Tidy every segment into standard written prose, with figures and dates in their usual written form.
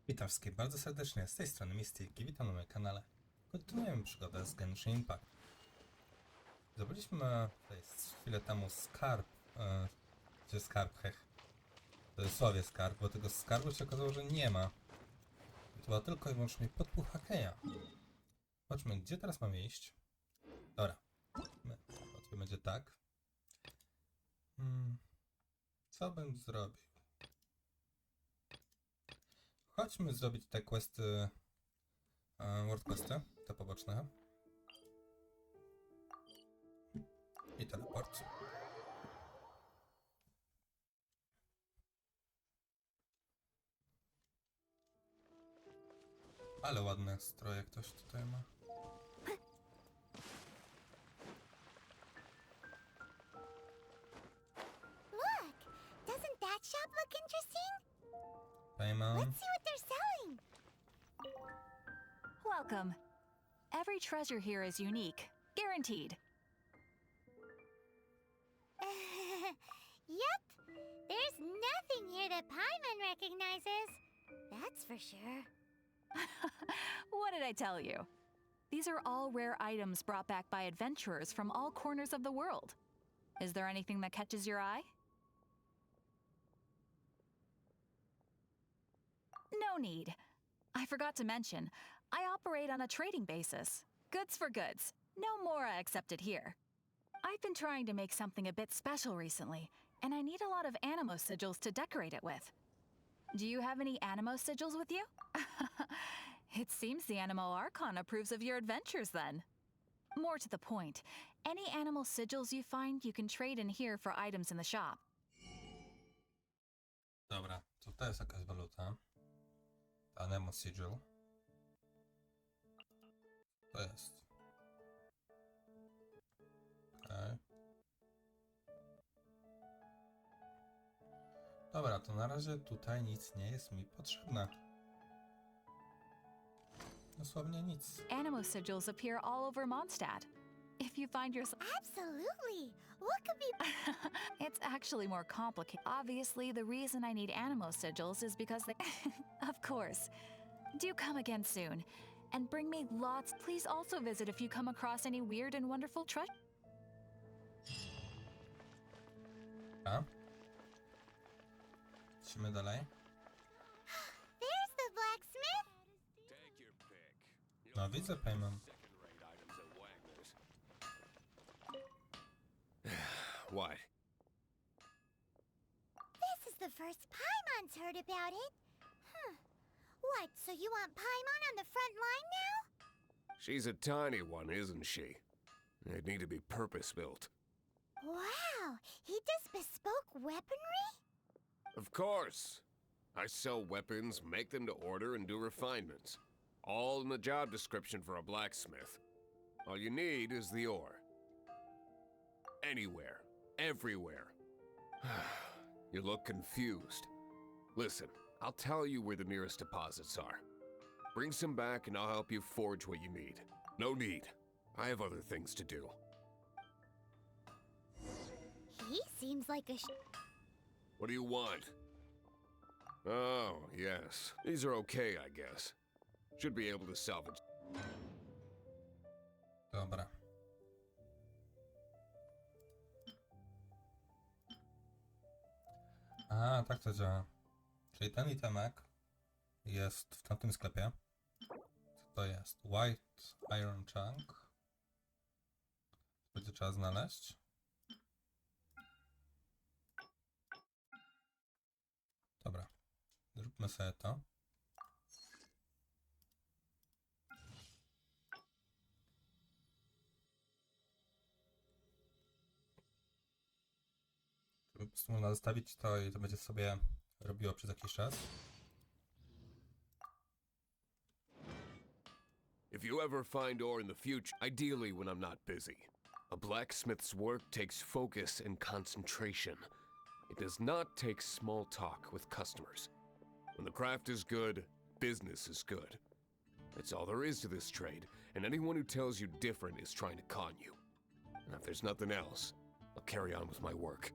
Witam wszystkich bardzo serdecznie, z tej strony Mistyki, witam na moim kanale. Kontynuujemy przygodę z Genshin Impact. Zdobyliśmy tutaj chwilę temu skarb, gdzie skarb, hech, w cudzysłowie skarb, bo tego skarbu się okazało, że nie ma. To była tylko i wyłącznie podpucha Keja. Zobaczmy, gdzie teraz mamy iść. Dobra, łatwiej będzie tak. Co bym zrobił? Chodźmy zrobić te questy, world questy, te poboczne. I teleport. Ale ładne stroje ktoś tutaj ma. Look! Doesn't that shop look interesting? Payment. Let's see what they're selling. Welcome. Every treasure here is unique, guaranteed. Yep. There's nothing here that Paimon recognizes. That's for sure. What did I tell you? These are all rare items brought back by adventurers from all corners of the world. Is there anything that catches your eye? No need. I forgot to mention, I operate on a trading basis. Goods for goods. No mora accepted here. I've been trying to make something a bit special recently, and I need a lot of animo sigils to decorate it with. Do you have any animo sigils with you? It seems the Animo Archon approves of your adventures then. More to the point, any animal sigils you find you can trade in here for items in the shop. Dobra, to jest jakaś waluta. Anemo Sigil. To jest. Okej. Dobra, to na razie tutaj nic nie jest mi potrzebne. Dosłownie nic. Animo sigils appear all over Mondstadt. If you find yourself... Absolutely. What could be... It's actually more complicated. Obviously, the reason I need animo sigils is because they... Of course. Do come again soon. And bring me lots. Please also visit if you come across any weird and wonderful treasure. A? Lecimy dalej. There's the blacksmith. Take your pick. No widzę payment. Second-rate items at Wagner's. What? This is the first Paimon's heard about it. What, so you want Paimon on the front line now? She's a tiny one, isn't she? They'd need to be purpose-built. Wow, he does bespoke weaponry? Of course. I sell weapons, make them to order, and do refinements. All in the job description for a blacksmith. All you need is the ore. Anywhere. Everywhere. You look confused. Listen, I'll tell you where the nearest deposits are. Bring some back and I'll help you forge what you need. No need. I have other things to do. He seems like a What do you want? Oh, yes. These are okay, I guess. Should be able to salvage. Dobra. A, tak to działa. Czyli ten itemek jest w tamtym sklepie. Co to jest? White Iron Chunk. Będzie trzeba znaleźć. Dobra. Zróbmy sobie to. Po prostu można zostawić to i to będzie sobie robiło przez jakiś czas. If you ever find ore in the future, ideally when I'm not busy, a blacksmith's work takes focus and concentration. It does not take small talk with customers. When the craft is good, business is good. That's all there is to this trade, and anyone who tells you different is trying to con you. And if there's nothing else, I'll carry on with my work.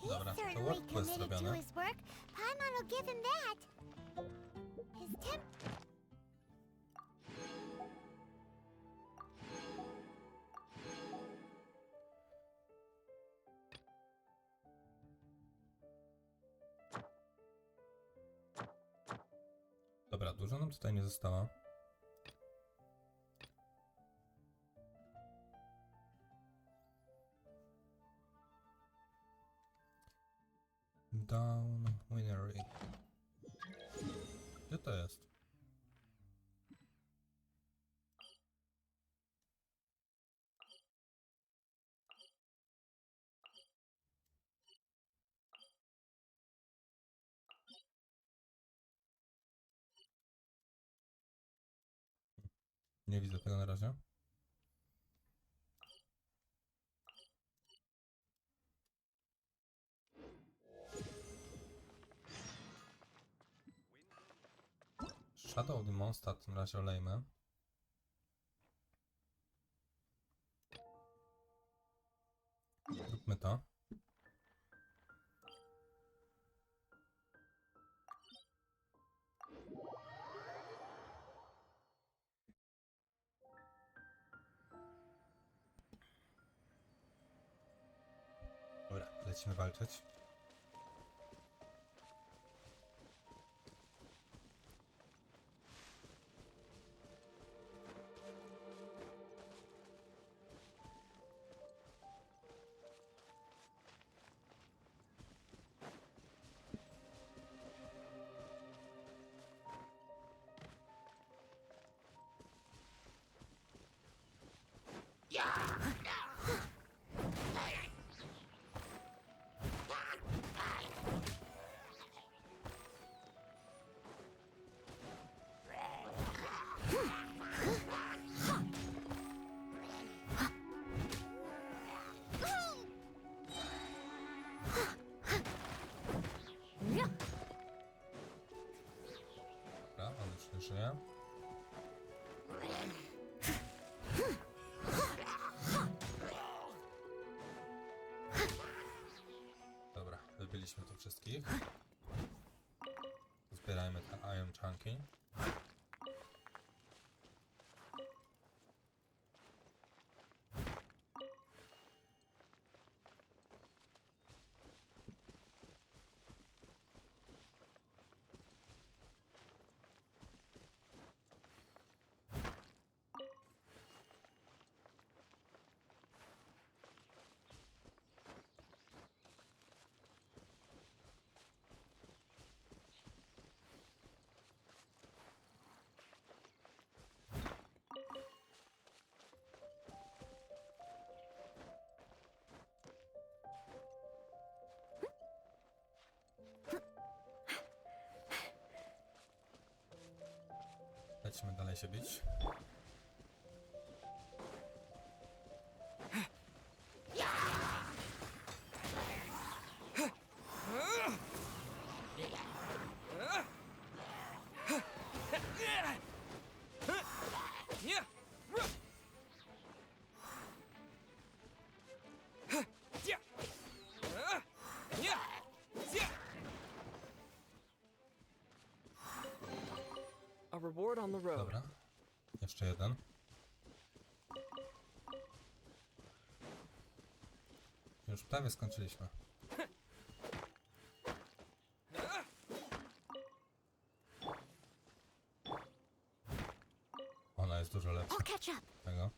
Dobra, He's to certainly work quest committed to zrobione. his work. Paimon will give him that. His temp... Dobra, dużo nam tutaj nie zostało. Down Winery. Gdzie to jest? Nie widzę tego na razie. Shadow of the Monster w tym razie olejmy. Zróbmy to. Dobra, lecimy walczyć. Dobra, on już nie żyje. Dobra, wybiliśmy tu wszystkich. Zbierajmy te iron chunki. Lecimy dalej się bić. A reward on the road. Dobra, jeszcze jeden. Już prawie skończyliśmy. Ona jest dużo lepsza. I'll catch up. Tego.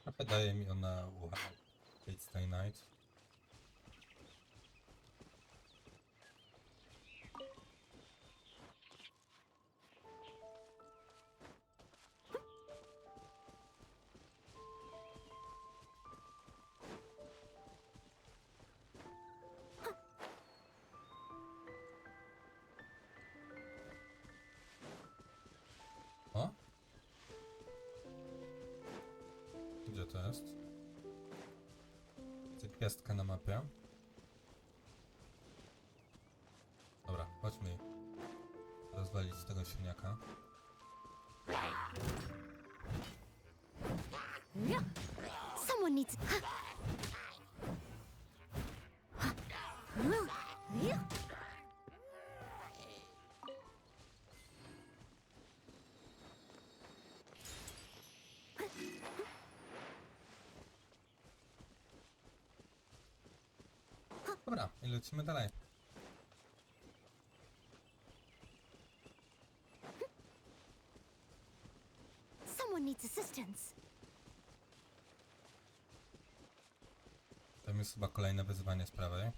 Trochę daje mi ona wow. It's Day Night. O? Gdzie to jest? Widzę gwiazdkę na mapie. Chodźmy rozwalić tego świniaka. Someone needs. Dobra, i lecimy dalej. Someone needs assistance. Tam jest chyba kolejne wyzwanie z prawej.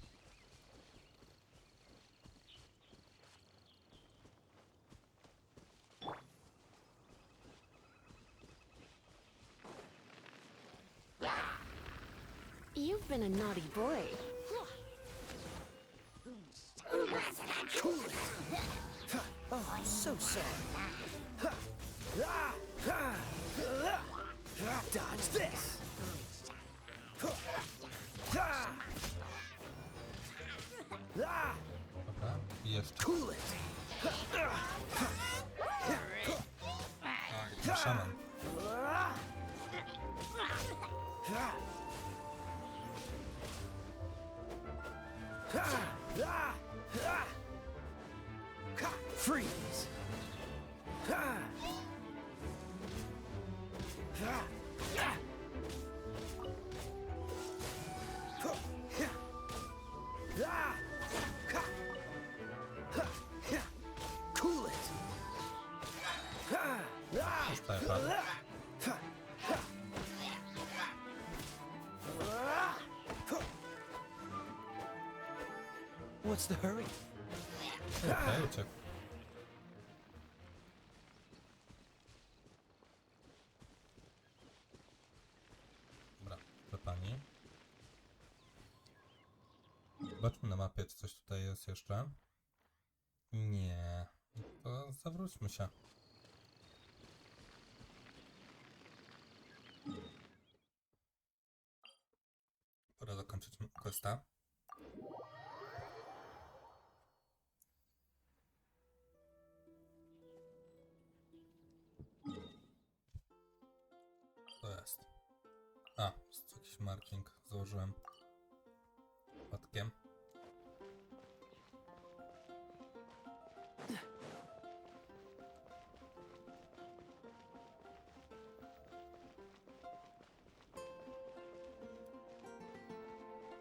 You've been a naughty boy. Oh, so sorry. Dodge this. Dobra, i jeszcze. Cool it. Szaman. Freeze. Cool it. Zostaje padł. What's the hurry? Okej, uciekł. Dobra, to pani. Zobaczmy na mapie, czy coś tutaj jest jeszcze. Nie. To zawróćmy się. Pora zakończyć questa. To jest. A, jest jakiś marking. Założyłem przypadkiem.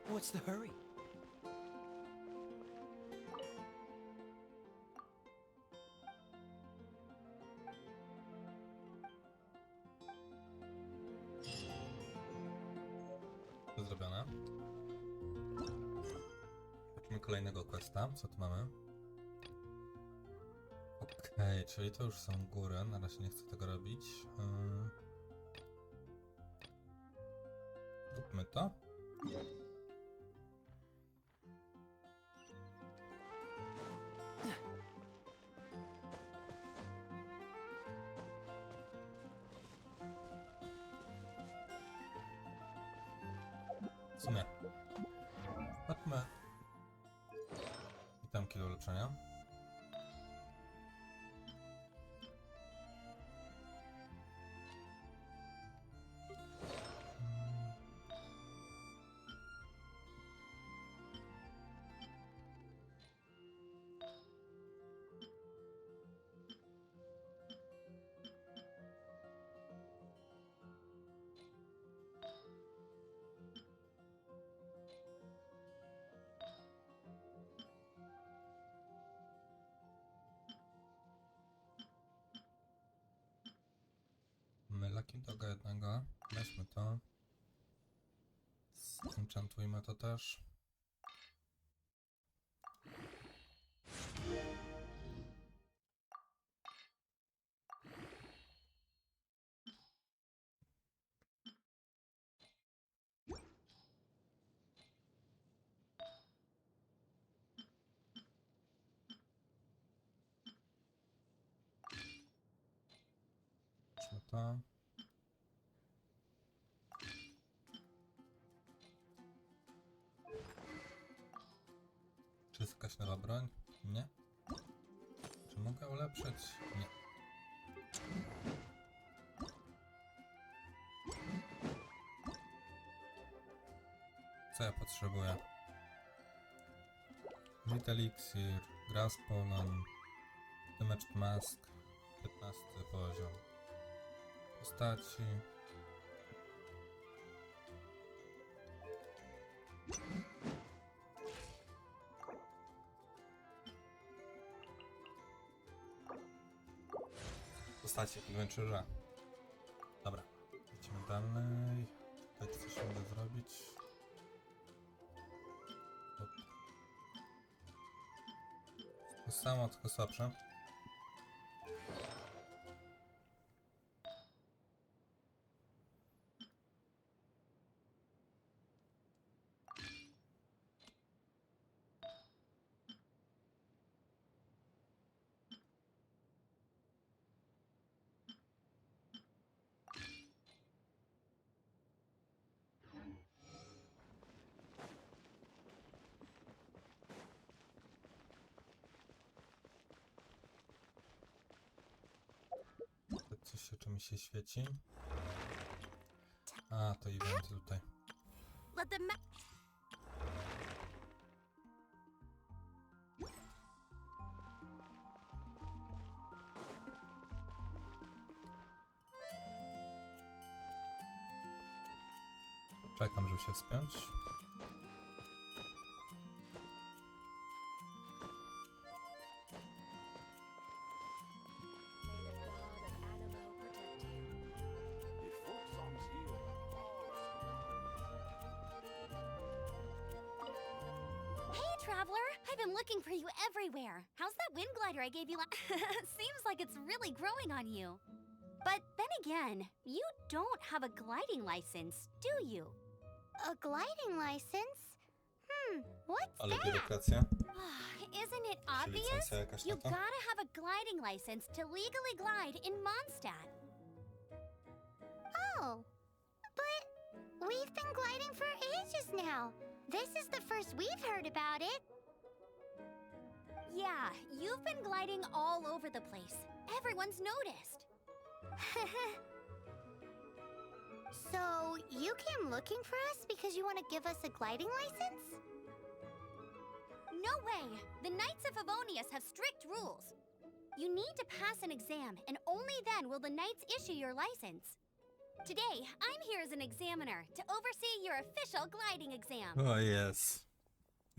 What's the hurry? To zrobione. Zobaczmy kolejnego questa. Co tu mamy? Okej, czyli to już są góry. Na razie nie chcę tego robić. Róbmy to. W sumie. Chodźmy. I tam kilo ulepszenia. Mamy Lucky Doga jednego. Weźmy to. Enchantujmy to też. Weźmy to. Czy jest jakaś nowa broń? Nie. ulepszyć? Nie. Co ja potrzebuję? Lit Elixir, Grass Pollen, Damaged Mask, 15 poziom. Postaci. Postaci adventure'a. Dobra, lecimy dalej. Tutaj coś mogę zrobić. Hop. To samo, tylko słabsze. Coś jeszcze mi się świeci. A, to event tutaj. Let the Czekam, żeby się wspiąć. Traveler, I've been looking for you everywhere. How's that wind glider I gave you Seems like it's really growing on you. But then again, you don't have a gliding license, do you? A gliding license? What's Ale that? biurokracja. Isn't it Czy obvious? licencja jakaś You na to? gotta have a gliding license to legally glide in Mondstadt. Oh, but we've been gliding for ages now. This is the first we've heard about it. Yeah, you've been gliding all over the place. Everyone's noticed. So, you came looking for us because you want to give us a gliding license? No way! The Knights of Favonius have strict rules. You need to pass an exam, and only then will the Knights issue your license. Today, I'm here as an examiner to oversee your official gliding exam. O jest.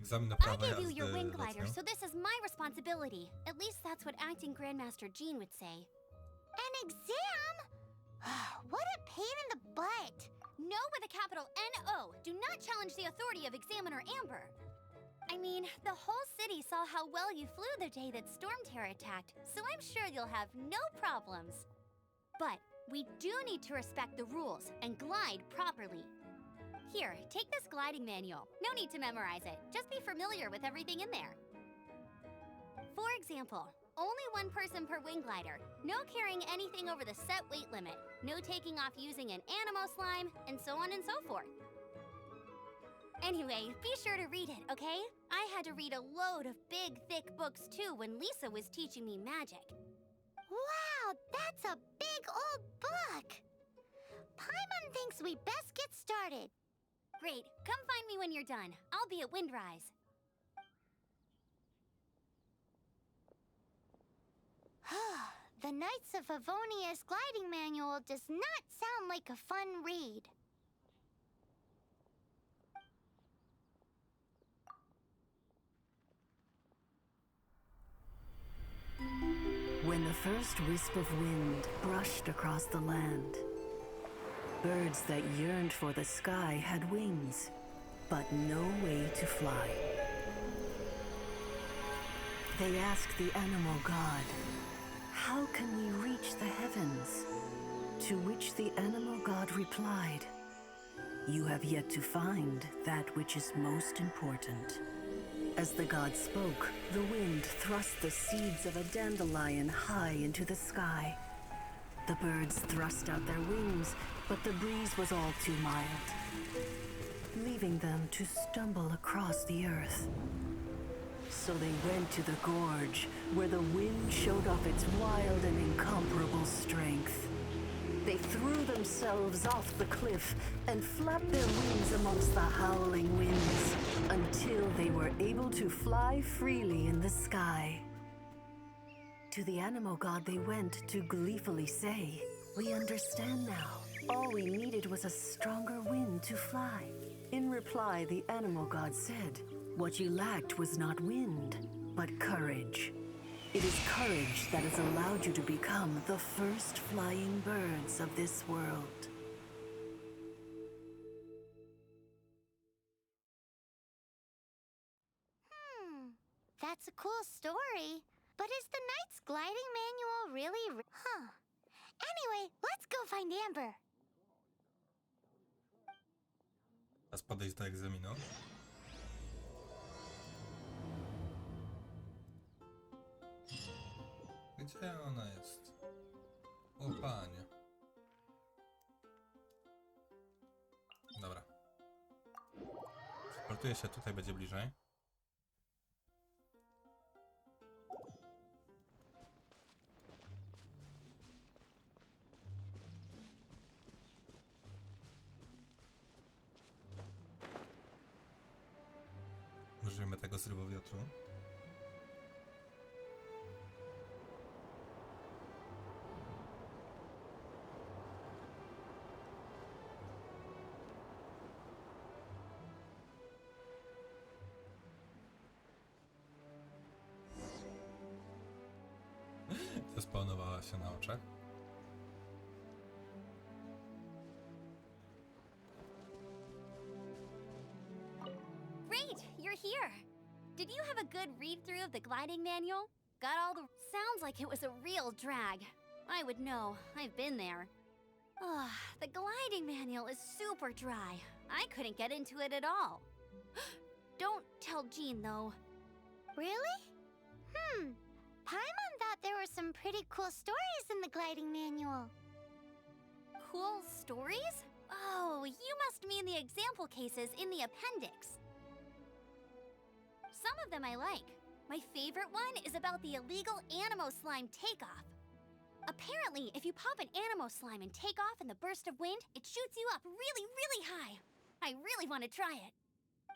Egzamin na I prawo gave you jazdy your wind glider, lotnią. so this is my responsibility. At least that's what acting Grandmaster Jean would say. An exam? What a pain in the butt! No with a capital N-O. Do not challenge the authority of Examiner Amber. I mean, the whole city saw how well you flew the day that Storm Terror attacked, so I'm sure you'll have no problems. But we do need to respect the rules and glide properly. Here, take this gliding manual. No need to memorize it. Just be familiar with everything in there. For example, only one person per wing glider. No carrying anything over the set weight limit. No taking off using an animo slime, and so on and so forth. Anyway, be sure to read it, okay? I had to read a load of big, thick books too when Lisa was teaching me magic. Wow, that's a big old book! Paimon thinks we best get started. Great, come find me when you're done. I'll be at Windrise. The Knights of Favonius gliding manual does not sound like a fun read. When the first wisp of wind brushed across the land, birds that yearned for the sky had wings, but no way to fly. They asked the animal god, "How can we reach the heavens?" To which the animal god replied, "You have yet to find that which is most important." As the god spoke, the wind thrust the seeds of a dandelion high into the sky. The birds thrust out their wings, but the breeze was all too mild, leaving them to stumble across the earth. So they went to the gorge, where the wind showed off its wild and incomparable strength. They threw themselves off the cliff and flapped their wings amongst the howling winds until they were able to fly freely in the sky. To the animal god they went to gleefully say, "We understand now. All we needed was a stronger wind to fly." In reply, the animal god said, "What you lacked was not wind, but courage. It is courage that has allowed you to become the first flying birds of this world." That's a cool story. But is the Knight's gliding manual really... Anyway, let's go find Amber. Czas podejść do egzaminu. Gdzie ona jest? O panie. Dobra. Sportuję się, tutaj będzie bliżej. Użyjmy tego zrywowiotru. Zespawnowała się na oczach. Great, you're here. Did you have a good read-through of the gliding manual? Got all the... Sounds like it was a real drag. I would know. I've been there. Ugh, the gliding manual is super dry. I couldn't get into it at all. Don't tell Jean, though. Really? Paimon thought there were some pretty cool stories in the gliding manual. Cool stories? Oh, you must mean the example cases in the appendix. Some of them I like. My favorite one is about the illegal Animo slime takeoff. Apparently, if you pop an Animo slime and take off in the burst of wind, it shoots you up really, really high. I really want to try it.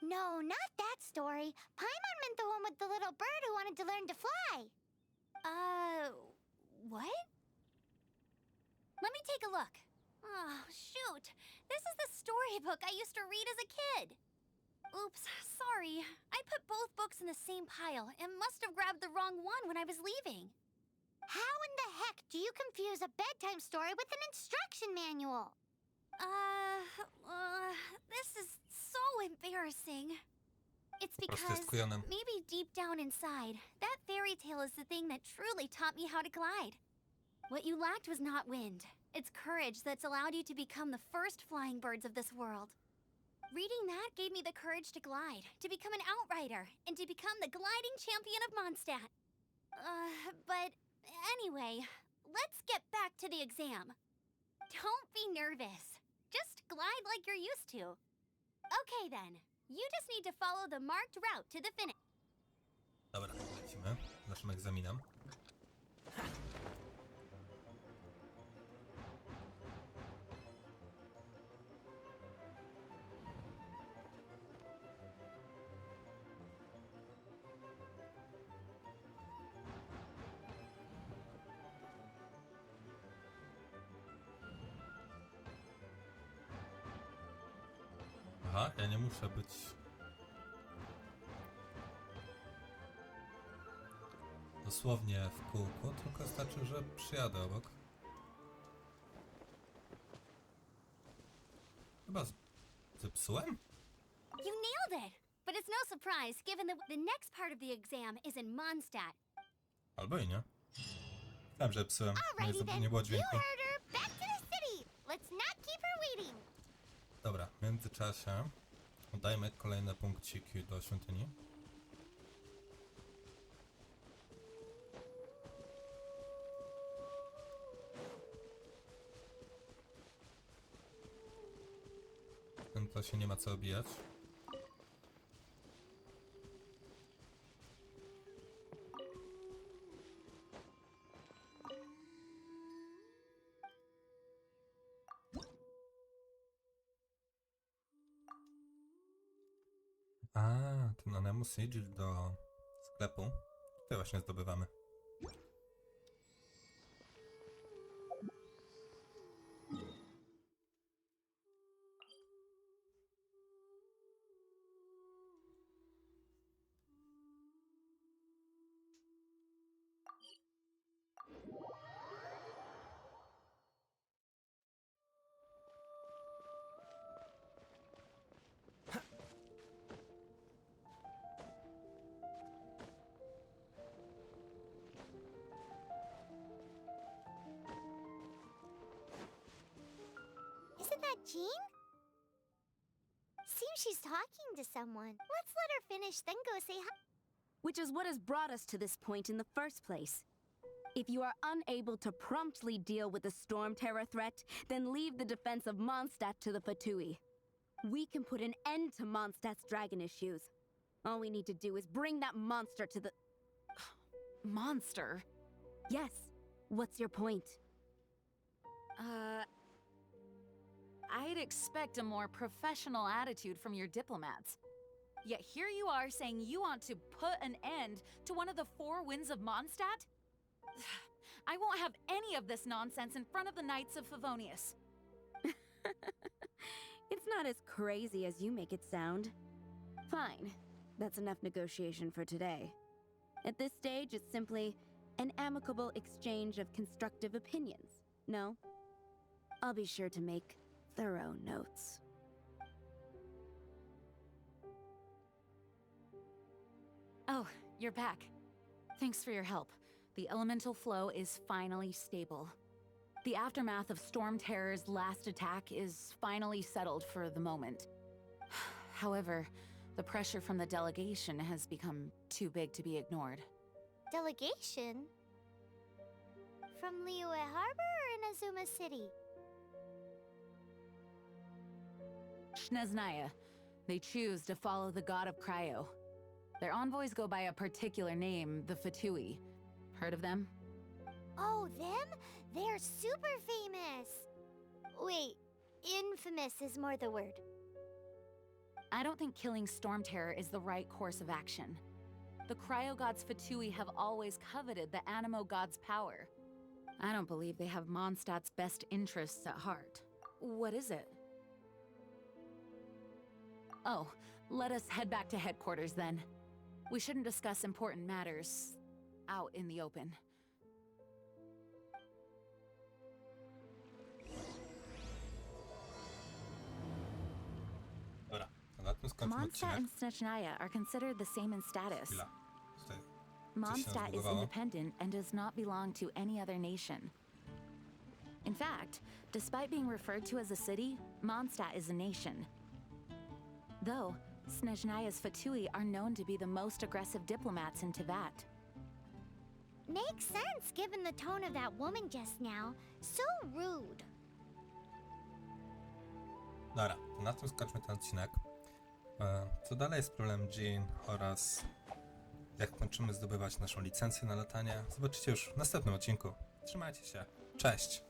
No, not that story. Paimon meant the one with the little bird who wanted to learn to fly. What? Let me take a look. Oh, shoot. This is the storybook I used to read as a kid. Oops, sorry. I put both books in the same pile and must have grabbed the wrong one when I was leaving. How in the heck do you confuse a bedtime story with an instruction manual? This is so embarrassing. It's because maybe deep down inside, that fairy tale is the thing that truly taught me how to glide. What you lacked was not wind. It's courage that's allowed you to become the first flying birds of this world. Reading that gave me the courage to glide, to become an outrider, and to become the gliding champion of Mondstadt. But anyway, let's get back to the exam. Don't be nervous. Just glide like you're used to. Okay then, you just need to follow the marked route to the finish. Dobra, lecimy z naszym egzaminem. Aha, ja nie muszę być... dosłownie w kółku, tylko wystarczy, że przyjadę obok. Chyba zepsułem? You nailed it! But it's no surprise, given that the next part of the exam is in Mondstadt. Albo i nie. Wiem, że zepsułem. Alrighty then, Nie było you dźwięku. heard her. Back to the city! Let's not keep her waiting! Dobra, w międzyczasie dajmy kolejne punkciki do świątyni. W tym czasie nie ma co obijać. Anonymous Sigil do sklepu. Tutaj właśnie zdobywamy. Isn't that Jean? Seems she's talking to someone. Let's let her finish, then go say hi. Which is what has brought us to this point in the first place. If you are unable to promptly deal with the storm terror threat, then leave the defense of Mondstadt to the Fatui. We can put an end to Mondstadt's dragon issues. All we need to do is bring that monster to the... Monster? Yes. What's your point? I'd expect a more professional attitude from your diplomats. Yet here you are saying you want to put an end to one of the four winds of Mondstadt? I won't have any of this nonsense in front of the Knights of Favonius. It's not as crazy as you make it sound. Fine. That's enough negotiation for today. At this stage, it's simply an amicable exchange of constructive opinions. No? I'll be sure to make thorough notes. Oh, you're back. Thanks for your help. The elemental flow is finally stable. The aftermath of Storm Terror's last attack is finally settled for the moment. However, the pressure from the delegation has become too big to be ignored. Delegation? From Liyue Harbor or Inazuma City? Snezhnaya. They choose to follow the god of Cryo. Their envoys go by a particular name, the Fatui. Heard of them? Oh, them? They're super famous! Wait, infamous is more the word. I don't think killing Storm Terror is the right course of action. The Cryo gods Fatui have always coveted the Animo god's power. I don't believe they have Mondstadt's best interests at heart. What is it? Oh, let us head back to headquarters then. We shouldn't discuss important matters out in the open. Dobra, na tym skończymy Mondstadt odcinek. and Snezhnaya are considered the same in status. Chwila. Tutaj Mondstadt is zbudowało. independent and does not belong to any other nation. In fact, despite being referred to as a city, Mondstadt is a nation. Though, Snezhnaya's Fatui are known to be the most aggressive diplomats in Teyvat. Makes sense given the tone of that woman just now. So rude. Dobra, to na tym skończmy ten odcinek. Co dalej z problemem Jean oraz jak kończymy zdobywać naszą licencję na latanie, zobaczycie już w następnym odcinku. Trzymajcie się, cześć!